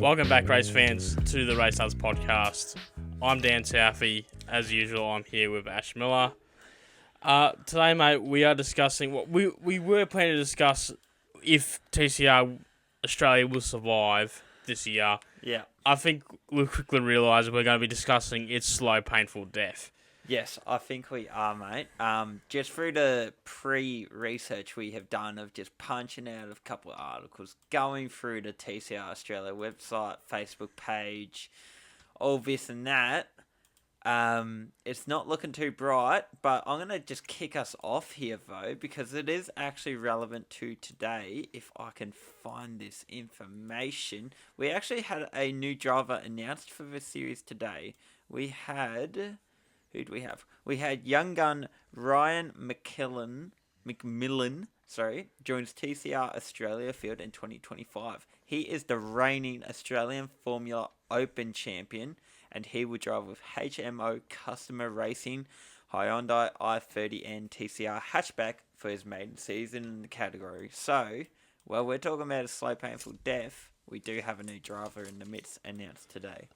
Welcome back, race fans, to the RaceNuts podcast. I'm Dan Southey. As usual, I'm here with Ash Millar. Today, mate, we are discussing what we were planning to discuss if TCR Australia will survive this year. Yeah. I think we'll quickly realise we're going to be discussing its slow, painful death. Yes, I think we are, mate. Just through the pre-research we have done of just punching out a couple of articles, going through the TCR Australia website, Facebook page, all this and that, it's not looking too bright, but I'm going to just kick us off here, though, because it is actually relevant to today, if I can find this information. We actually had a new driver announced for this series today. We had... Who do we have? We had young gun Ryan McMillan, joins TCR Australia field in 2025. He is the reigning Australian Formula Open champion, and he will drive with HMO Customer Racing Hyundai i30N TCR hatchback for his maiden season in the category. So, while we're talking about a slow, painful death, we do have a new driver in the midst announced today.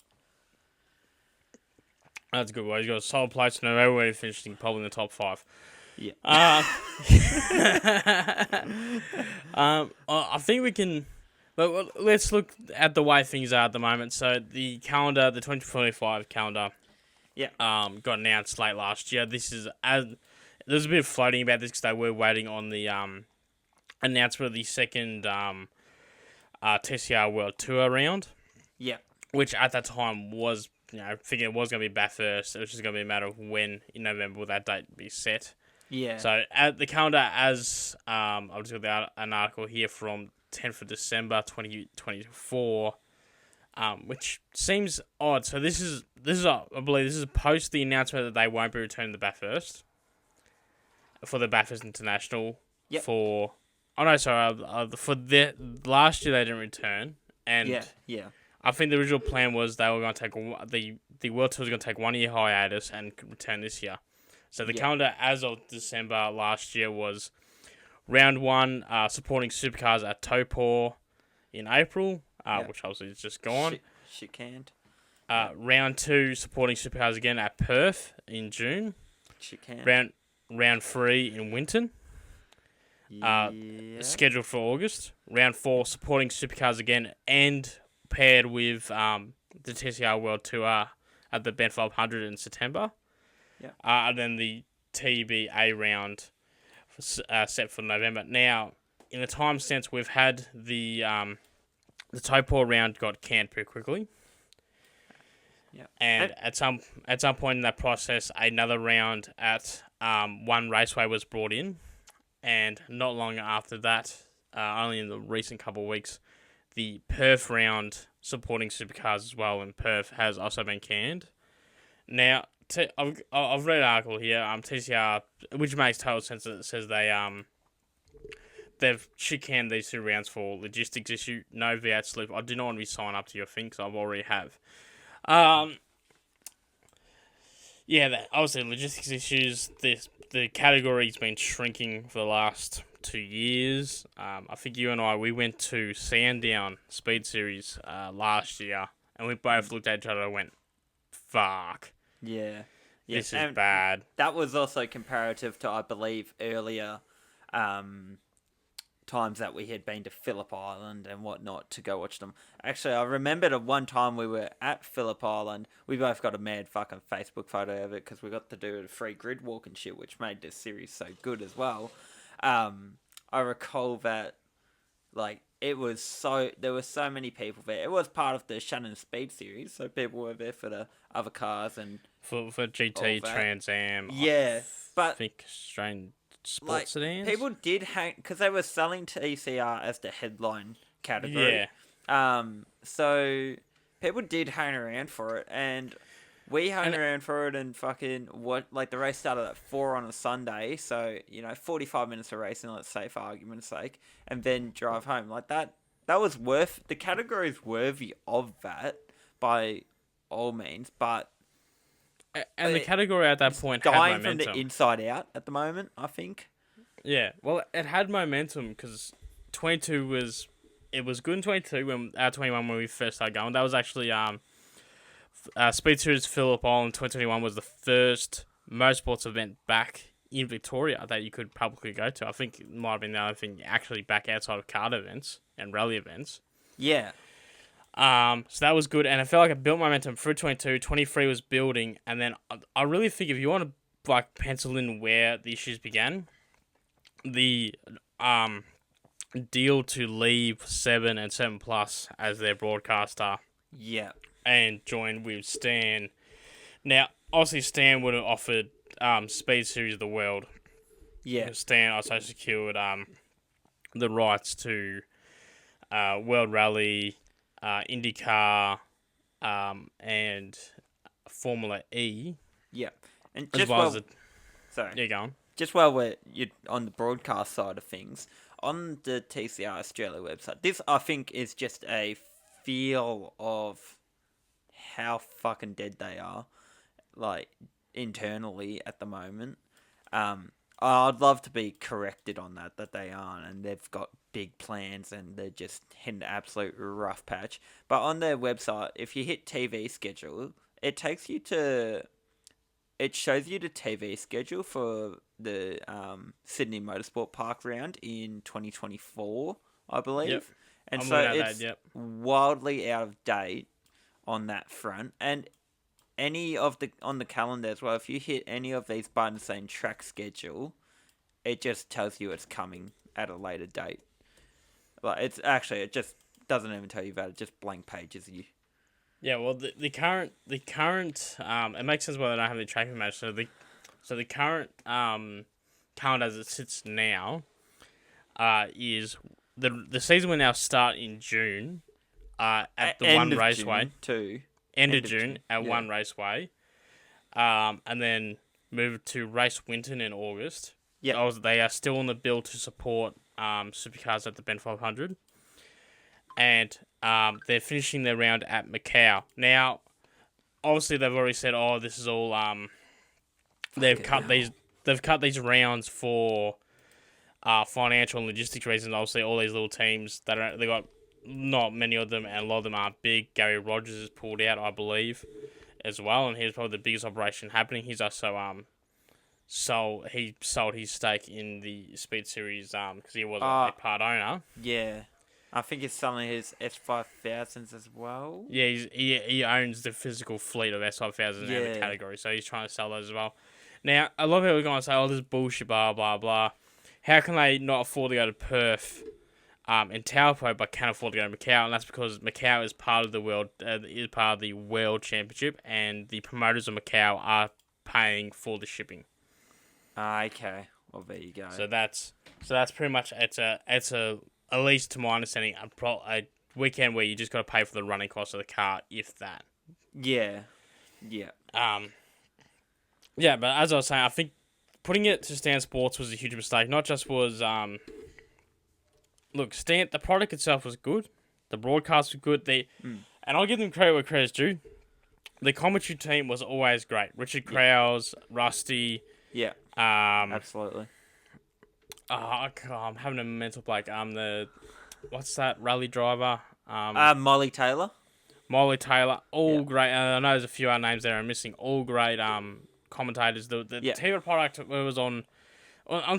That's a good way. He's got a solid place no matter where he finished, probably in the top 5. Yeah. I think we can... Well, let's look at the way things are at the moment. So the calendar, the 2025 calendar, got announced late last year. There's a bit of floating about this because they were waiting on the announcement of the second TCR World Tour round. Yeah. Which at that time was... thinking it was going to be Bathurst. It was just going to be a matter of when in November will that date be set. Yeah. So at the calendar, as I'll just got an article here from 10th of December 2024, which seems odd. So this is I believe this is post the announcement that they won't be returning to Bathurst for the Bathurst International. Yep. For the last year they didn't return, and yeah. I think the original plan was they were going to take the World Tour was going to take 1 year hiatus and return this year. So the calendar as of December last year was round 1 supporting supercars at Taupo in April, which obviously is just gone. She can't. Round 2 supporting supercars again at Perth in June. She can't. Round 3 in Winton. Scheduled for August. Round 4 supporting supercars again and paired with the TCR World Tour at the Ben 500 in September. Yeah. And then the TBA round set for November. Now, in the time since we've had the Taupo round got canned pretty quickly. Yeah. And at some point in that process, another round at One Raceway was brought in. And not long after that, only in the recent couple of weeks, the Perth round supporting supercars as well in Perth has also been canned. Now, I've read an article here, TCR, which makes total sense that it says they've canned these 2 rounds for logistics issue, no V8 slip. I do not want to be signed up to your thing, because I already have. Obviously logistics issues. The category's been shrinking for the last 2 years. I think you and we went to Sandown Speed Series last year, and we both looked at each other and went, fuck. Yeah. This is bad. That was also comparative to, I believe, earlier times that we had been to Phillip Island and whatnot to go watch them. Actually, I remember the one time we were at Phillip Island, we both got a mad fucking Facebook photo of it because we got to do a free grid walk and shit, which made this series so good as well. I recall that, there were so many people there. It was part of the Shannon Speed Series, so people were there for the other cars and for GT, Trans Am. Yeah, but I think Australian sports sedans. People did hang because they were selling TCR as the headline category. Yeah. So people did hang around for it, and we hung around for it and fucking the race started at 4 on a Sunday, so 45 minutes of racing, let's say for argument's sake, and then drive home that was the category is worthy of that by all means, but the category at that point had dying momentum. from the inside out at the moment, I think. Yeah, well, it had momentum because 22 was it was good in 22 when 21 when we first started going. That was actually Speed Series Phillip Island 2021 was the first motorsports event back in Victoria that you could publicly go to. I think it might have been the only thing actually back outside of kart events and rally events. Yeah. So that was good, and I felt like I built momentum through 22. 23 was building, and then I really think if you want to like pencil in where the issues began, the deal to leave 7 and 7 Plus as their broadcaster. Yeah. And join with Stan. Now, obviously, Stan would have offered Speed Series of the World. Yeah. Stan also secured the rights to World Rally, IndyCar, and Formula E. Yeah. And as just well while, as the... sorry. Yeah, go on. Just while we're on the broadcast side of things, on the TCR Australia website, this I think is just a feel of how fucking dead they are, like, internally at the moment. I'd love to be corrected on that they aren't, and they've got big plans, and they're just hitting the absolute rough patch. But on their website, if you hit TV schedule, it shows you the TV schedule for the Sydney Motorsport Park round in 2024, I believe. Yep. And I'm so looking at it's that, yep. wildly out of date on that front. And any of on the calendar as well, if you hit any of these buttons saying track schedule, it just tells you it's coming at a later date. Like, it just doesn't even tell you about it, just blank pages you. Yeah, well, the current it makes sense why they don't have the tracking match. So the current calendar as it sits now, is the season will now start in June, at the one raceway. End of June at one raceway, and then move to Race Winton in August. Yeah, they are still on the bill to support supercars at the Ben 500, and they're finishing their round at Macau. Now, obviously, they've already said, "Oh, this is all." They've cut these rounds for financial and logistics reasons. Obviously, all these little teams they got not many of them, and a lot of them aren't big. Gary Rogers has pulled out, I believe, as well, and he's probably the biggest operation happening. He's also he sold his stake in the Speed Series because he was a part owner. Yeah. I think he's selling his S5000s as well. Yeah, he owns the physical fleet of S5000s in every category, so he's trying to sell those as well. Now, a lot of people are going to say, "Oh, this is bullshit, blah, blah, blah." How can they not afford to go to Perth in Taupo but can't afford to go to Macau? And that's because Macau is part of the World Championship, and the promoters of Macau are paying for the shipping. Okay. Well, there you go. So that's pretty much it's a at least to my understanding a weekend where you just got to pay for the running cost of the car, if that. Yeah. Yeah, but as I was saying, I think putting it to Stan Sports was a huge mistake. Not just was look, Stan, the product itself was good, the broadcast was good. And I'll give them credit where credit's due. The commentary team was always great. Richard Krause, Rusty. Yeah. Absolutely. I'm having a mental blank. What's that rally driver? Molly Taylor. All great. I know there's a few other names there I'm missing. All great commentators. The TV product was on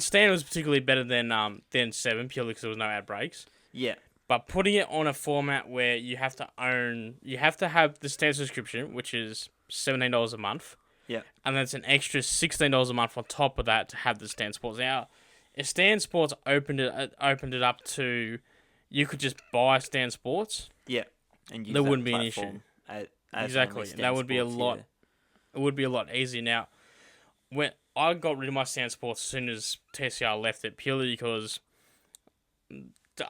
Stan was particularly better than 7 purely because there was no ad breaks. Yeah. But putting it on a format where you have to have the Stan subscription, which is $17 a month. Yeah. And then it's an extra $16 a month on top of that to have the Stan Sports. Now, if Stan Sports opened it up to, you could just buy Stan Sports. Yeah. And there wouldn't be an issue. Exactly. That would be a lot. It would be a lot easier. Now, when I got rid of my Stan Sports as soon as TCR left it, purely because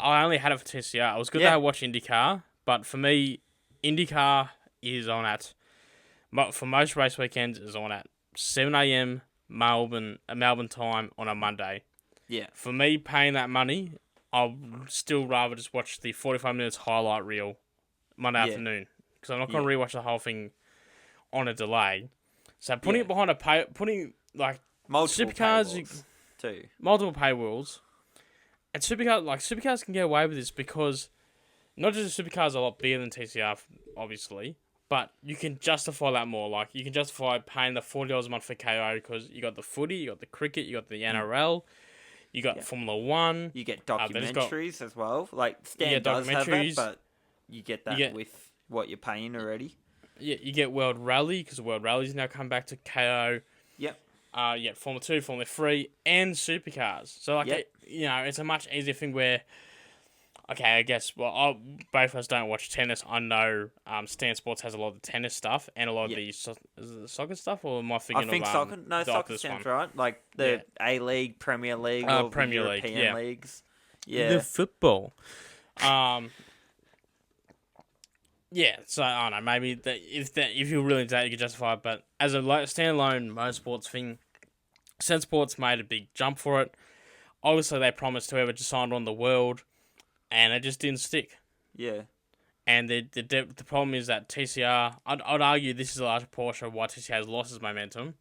I only had it for TCR. It was good that I watched IndyCar, but for me, IndyCar is on at, for most race weekends, is on at 7 a.m. Melbourne time on a Monday. Yeah. For me, paying that money, I'd still rather just watch the 45 minutes highlight reel Monday afternoon, because I'm not going to rewatch the whole thing on a delay. So putting it behind putting like multiple supercars too, multiple paywalls, and supercars can get away with this because not just the supercars are a lot bigger than TCR, obviously, but you can justify that more. Like, you can justify paying the $40 a month for KO because you got the footy, you got the cricket, you got the NRL, you got Yeah. Formula One. You get They just got documentaries as well. Like Stan does have that, documentaries. but you get that You get with what you're paying already. you get World Rally because World Rally's now come back to KO. Yep. You get Formula 2, Formula 3, and supercars. So, like, Yep. it's a much easier thing where, okay, I guess, well, both of us don't watch tennis. I know Stan Sports has a lot of the tennis stuff and a lot of Yep. the is it the soccer stuff, or am I I thinking think of soccer. No, the soccer opposite sounds one? right. Like the A-League, Premier League, or Premier the League, European yeah. leagues. The Yeah. football. Yeah, so I don't know, maybe if you're really into that, you could justify it, but as a standalone motorsports thing, Sen Sports made a big jump for it. Obviously, they promised whoever just signed on the world, and it just didn't stick. Yeah. And the problem is that TCR, I'd argue this is a large portion of why TCR has lost its momentum,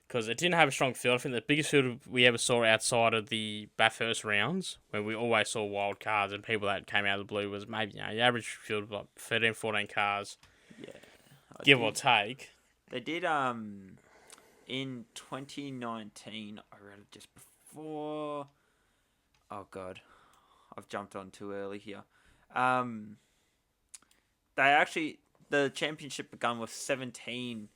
because it didn't have a strong field. I think the biggest field we ever saw outside of the Bathurst rounds, where we always saw wild cards and people that came out of the blue, was maybe the average field of like 13, 14 cars, give or take. They did in 2019. I read it just before. Oh god, I've jumped on too early here. The championship began with 17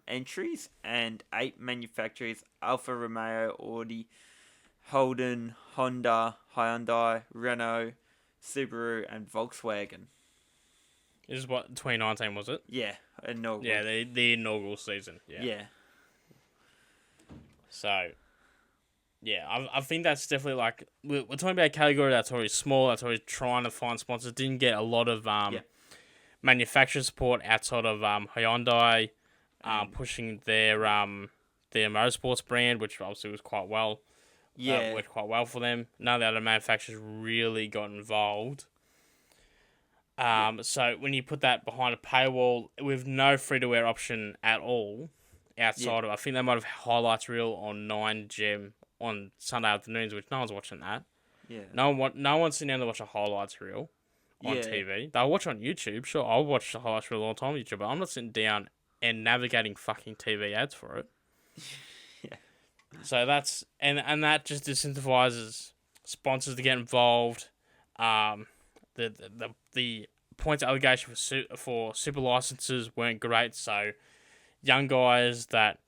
entries and 8 manufacturers: Alfa Romeo, Audi, Holden, Honda, Hyundai, Renault, Subaru, and Volkswagen. This is what 2019 was it? Yeah, inaugural. Yeah, the inaugural season. Yeah. So, yeah, I think that's definitely like we're talking about a category that's already small, that's already trying to find sponsors. Didn't get a lot of manufacturer support outside of Hyundai, pushing their motorsports brand, which obviously was quite well. Worked quite well for them. None of the other manufacturers really got involved. So when you put that behind a paywall with no free-to-wear option at all outside of, I think they might have highlights reel on 9gem on Sunday afternoons, which no one's watching that. Yeah. No one's sitting down to watch a highlights reel on TV. They'll watch on YouTube. Sure, I'll watch the highlights reel all the time on YouTube, but I'm not sitting down and navigating fucking TV ads for it. Yeah. So that's and that just disincentivizes sponsors to get involved. The points allegation for super licenses weren't great, so young guys that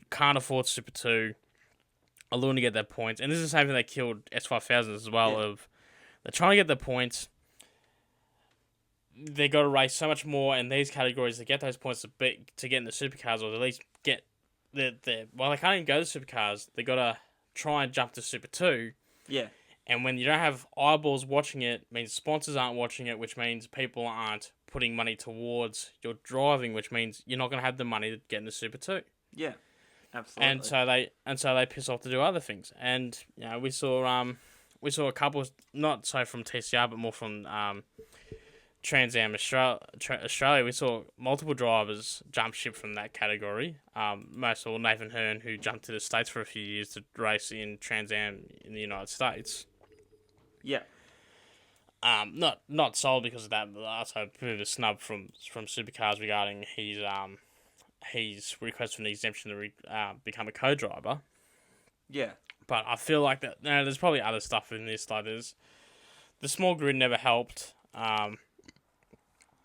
can't afford Super 2 are looking to get their points. And this is the same thing they killed S5000 as well. Of they're trying to get their points. They got to race so much more in these categories to get those points to get in the supercars, or at least get well, they can't even go to supercars. They got to try and jump to Super 2. Yeah. And when you don't have eyeballs watching it, means sponsors aren't watching it, which means people aren't putting money towards your driving, which means you're not going to have the money to get in the Super 2. Yeah, absolutely. And so they piss off to do other things. And we saw a couple, not so from TCR, but more from Trans Am Australia. We saw multiple drivers jump ship from that category. Most of all, Nathan Hearn, who jumped to the States for a few years to race in Trans Am in the United States. Yeah. Not sold because of that, but also a bit of a snub from Supercars regarding his request for an exemption to become a co-driver. Yeah. But I feel like that there's probably other stuff in this. Like the small grid never helped.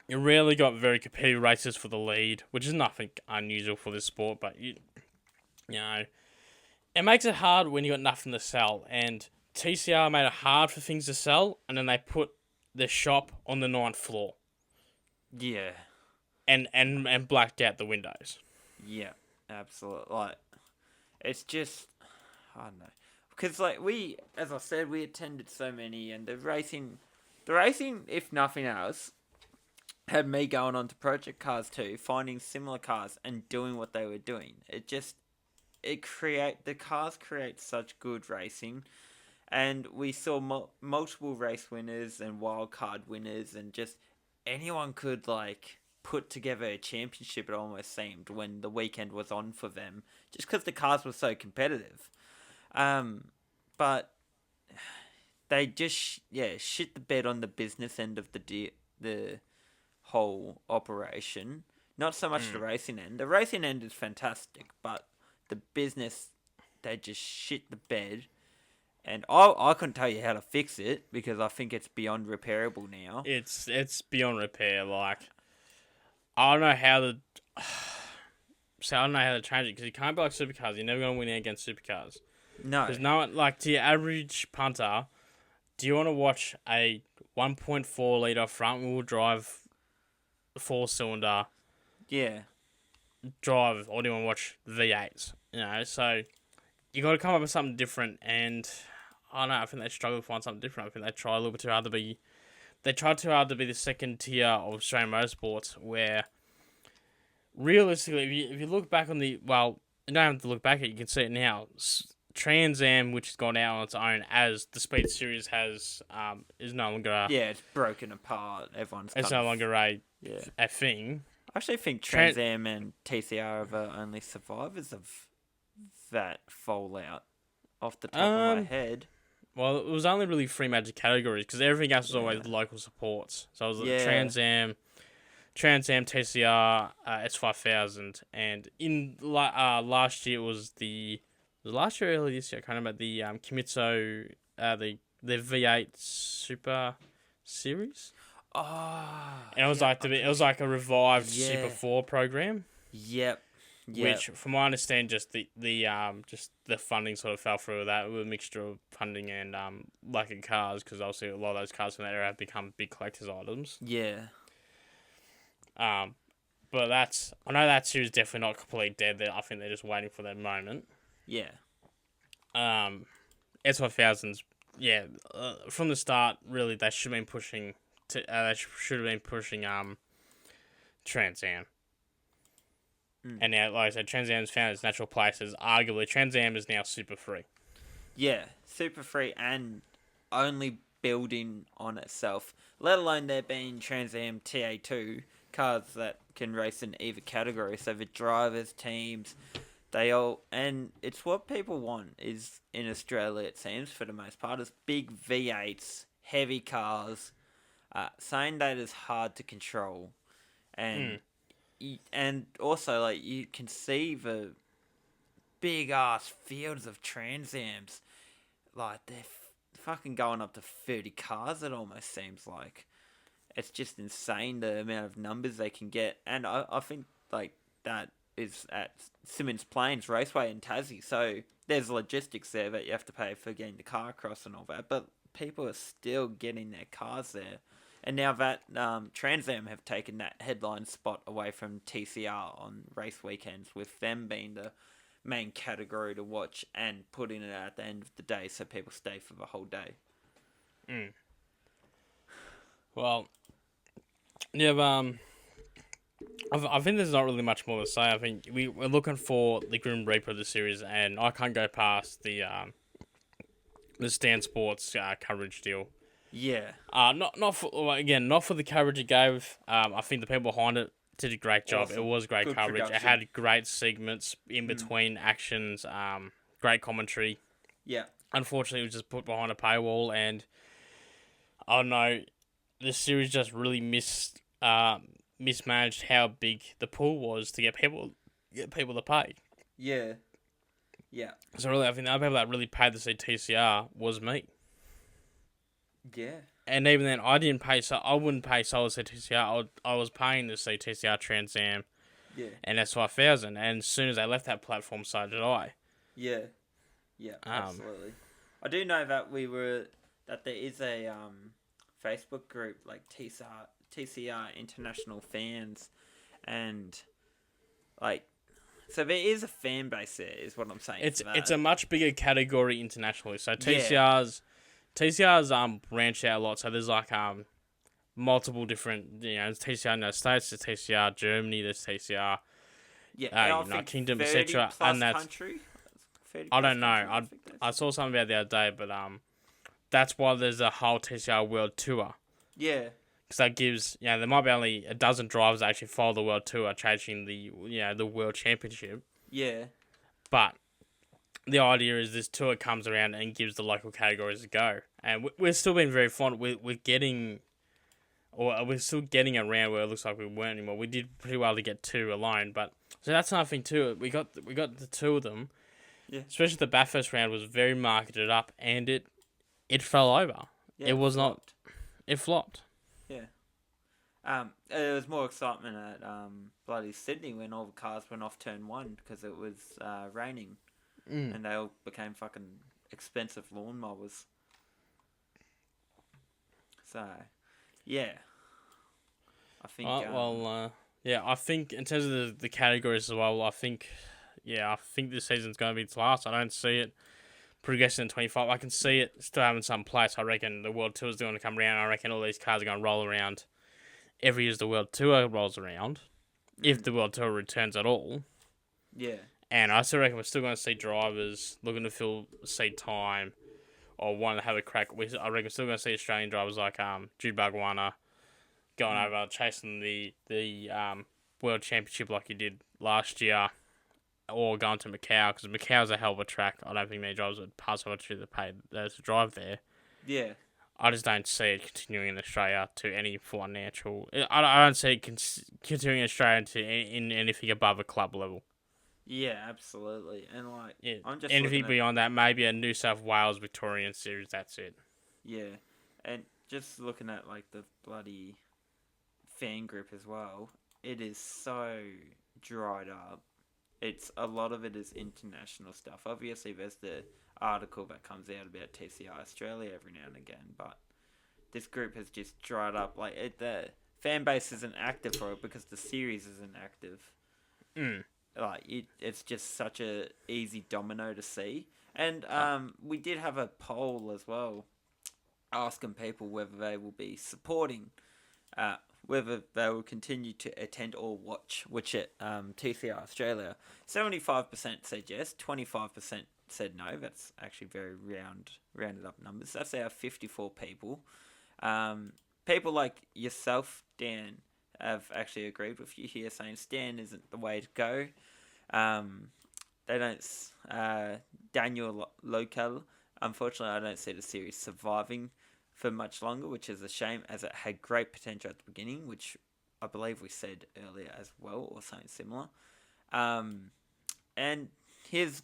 You rarely got very competitive races for the lead, which is nothing unusual for this sport. But you know, it makes it hard when you got nothing to sell. And TCR made it hard for things to sell, and then they put the shop on the 9th floor. Yeah. And blacked out the windows. Yeah, absolutely. Like, it's just, I don't know. Because, like, as I said, we attended so many, and the racing, if nothing else, had me going on to Project Cars 2, finding similar cars and doing what they were doing. The cars create such good racing, and we saw multiple race winners and wild card winners, and just anyone could, like, put together a championship, it almost seemed, when the weekend was on for them, just because the cars were so competitive. But they just shit the bed on the business end of the whole operation. Not so much the racing end. The racing end is fantastic, but the business, they just shit the bed. And I couldn't tell you how to fix it because I think it's beyond repairable now. It's beyond repair. Like, I don't know how to. So I don't know how to change it because you can't be like supercars. You're never gonna win against supercars. No. Because no one, like, to your average punter, do you want to watch a 1.4 litre front wheel drive 4-cylinder Yeah. drive, or do you want to watch V8s? You know, so you got to come up with something different. And I don't know. I think they struggle to find something different. I think they try a little bit too hard to be. They try too hard to be the second tier of Australian motorsports, where realistically, if you look back on you don't have to look back at it. You can see it now. Trans Am, which has gone out on its own, as the Speed Series is no longer it's broken apart. It's no longer a thing. I actually think Trans Am and TCR are the only survivors of that fallout off the top of my head. Well, it was only really 3 major categories because everything else was always local supports. So it was Trans Am, TCR, S5000, and in last year it was last year or early this year? I can't remember the Kimitsu, the V8 Super Series. Oh, and it was it was like a revived Super 4 program. Yep. Which, from what I understand, just the funding sort of fell through with that, with a mixture of funding and lack of cars, because obviously a lot of those cars from that era have become big collector's items. Yeah. But I know that series is definitely not completely dead. I think they're just waiting for that moment. Yeah. S5000s, from the start, really, they should have been pushing Trans Am. And now, like I said, Trans Am's found its natural places. Arguably, Trans Am is now super free. Yeah, super free and only building on itself. Let alone there being Trans Am TA2 cars that can race in either category. So the drivers, teams, and it's what people want is in Australia, it seems, for the most part, is big V8s, heavy cars, saying that is hard to control. And also, like, you can see the big ass fields of Trans Ams. Like, they're fucking going up to 30 cars, it almost seems like. It's just insane the amount of numbers they can get. And I think, like, that is at Simmons Plains Raceway in Tassie. So there's logistics there that you have to pay for getting the car across and all that. But people are still getting their cars there. And now that Trans Am have taken that headline spot away from TCR on race weekends, with them being the main category to watch and putting it at the end of the day so people stay for the whole day. Well, yeah, I think there's not really much more to say. I think we're looking for the Grim Reaper of the series, and I can't go past the Stan Sports coverage deal. Yeah. Not for the coverage it gave. I think the people behind it did a great job. Awesome. It was great coverage. Production. It had great segments in between actions. Great commentary. Yeah. Unfortunately, it was just put behind a paywall, and I don't know, the series just really mismanaged how big the pool was to get people to pay. Yeah. Yeah. So really, I think the other people that really paid to see TCR was me. Yeah. And even then, I didn't pay. So I wouldn't pay solely to see TCR. I was paying to see TCR Trans Am. Yeah. And S5000. And as soon as they left that platform, so did I. Yeah. Yeah. Absolutely. I do know that there is a Facebook group like TCR International Fans, and like, so there is a fan base there, is what I'm saying. It's a much bigger category internationally. So TCR's branched out a lot. So there's like multiple different, there's TCR in the States, there's TCR Germany, there's TCR United Kingdom, etc. And that's country. I don't know. I saw something about it the other day, but that's why there's a whole TCR World Tour. Yeah. Because that gives, there might be only a dozen drivers that actually follow the World Tour, chasing the World Championship. Yeah. But the idea is this tour comes around and gives the local categories a go. And we're still being very fond. We're getting, or we're still getting around where it looks like we weren't anymore. We did pretty well to get 2 alone, but so that's another thing too. We got the 2 of them. Yeah. Especially the Bathurst round was very marketed up, and it fell over. Yeah, it was flopped. not. It flopped. Yeah. There was more excitement at bloody Sydney when all the cars went off turn 1 because it was raining, and they all became fucking expensive lawn mowers. So, yeah. I think. I think in terms of the categories as well, I think this season's going to be its last. I don't see it progressing in 25. I can see it still having some place. I reckon the World Tour is going to come around. I reckon all these cars are going to roll around every year as the World Tour rolls around, if the World Tour returns at all. Yeah. And I still reckon we're still going to see drivers looking to fill seat time or wanting to have a crack. I reckon we're still going to see Australian drivers like Jude Bagwana going over, chasing the World Championship like he did last year, or going to Macau, because Macau's a hell of a track. I don't think many drivers would pass over to to drive there. Yeah. I just don't see it continuing in Australia to any financial. I don't see it continuing in Australia to in anything above a club level. Yeah, absolutely. And I'm just anything beyond that, maybe a New South Wales Victorian series. That's it. Yeah, and just looking at the bloody fan group as well, it is so dried up. A lot of it is international stuff. Obviously, there's the article that comes out about TCR Australia every now and again, but this group has just dried up. The fan base isn't active for it because the series isn't active. It's just such a easy domino to see. And we did have a poll as well, asking people whether they will be supporting, whether they will continue to attend or watch, which at TCR Australia, 75% said yes, 25% said no. That's actually very rounded up numbers. That's our 54 people. People like yourself, Dan, have actually agreed with you here, saying Stan isn't the way to go. They don't. Daniel Local, unfortunately, I don't see the series surviving for much longer, which is a shame, as it had great potential at the beginning, which I believe we said earlier as well, or something similar. And here's,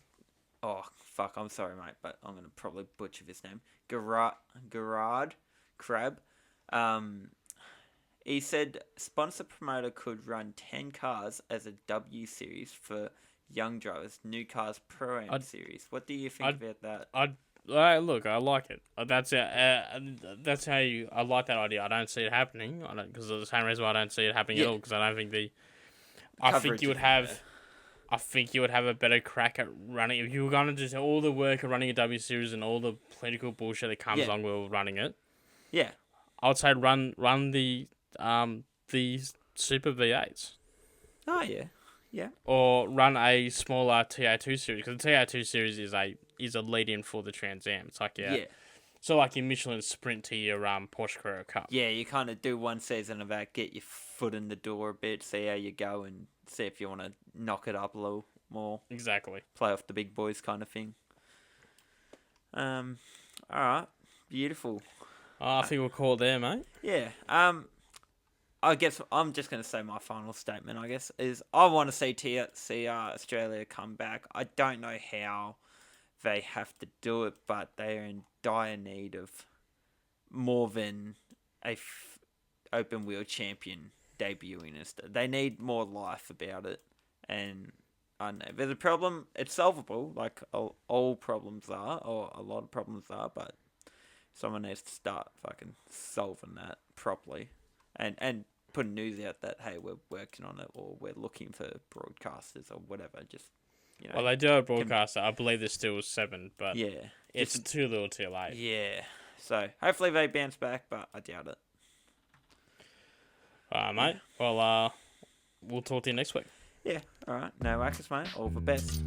I'm sorry, mate, but I'm gonna probably butcher this name. Gerard Crab. He said sponsor promoter could run 10 cars as a W series for young drivers, new cars pro-am series. What do you think about that? Look, I like it. That's how I like that idea. I don't see it happening. Because of the same reason why I don't see it happening at all. Because I don't think I think you would have a better crack at running if you were going to do all the work of running a W series and all the political bullshit that comes along with running it. Yeah, I would say run the Super V8s. Oh yeah. Yeah. Or run a smaller TA2 series, because the TA2 series is a lead-in for the Trans Am. It's like so like your Michelin Sprint to your Porsche Carrera Cup. Yeah, you kind of do one season of that, get your foot in the door a bit, see how you go, and see if you want to knock it up a little more. Exactly. Play off the big boys kind of thing. All right, beautiful. I think we'll call it there, mate. Yeah. I guess I'm just going to say my final statement, is I want to see TCR Australia come back. I don't know how they have to do it, but they are in dire need of more than a open wheel champion debuting. They need more life about it. And I don't know, there's a problem. It's solvable, like all problems are, or a lot of problems are, but someone needs to start fucking solving that properly. And putting news out that, hey, we're working on it, or we're looking for broadcasters or whatever. Just, well, they do have a broadcaster. I believe there's still 7, but yeah, it's too little too late. Yeah. So hopefully they bounce back, but I doubt it. Alright, mate. Well, we'll talk to you next week. Yeah. All right. No access, mate. All the best.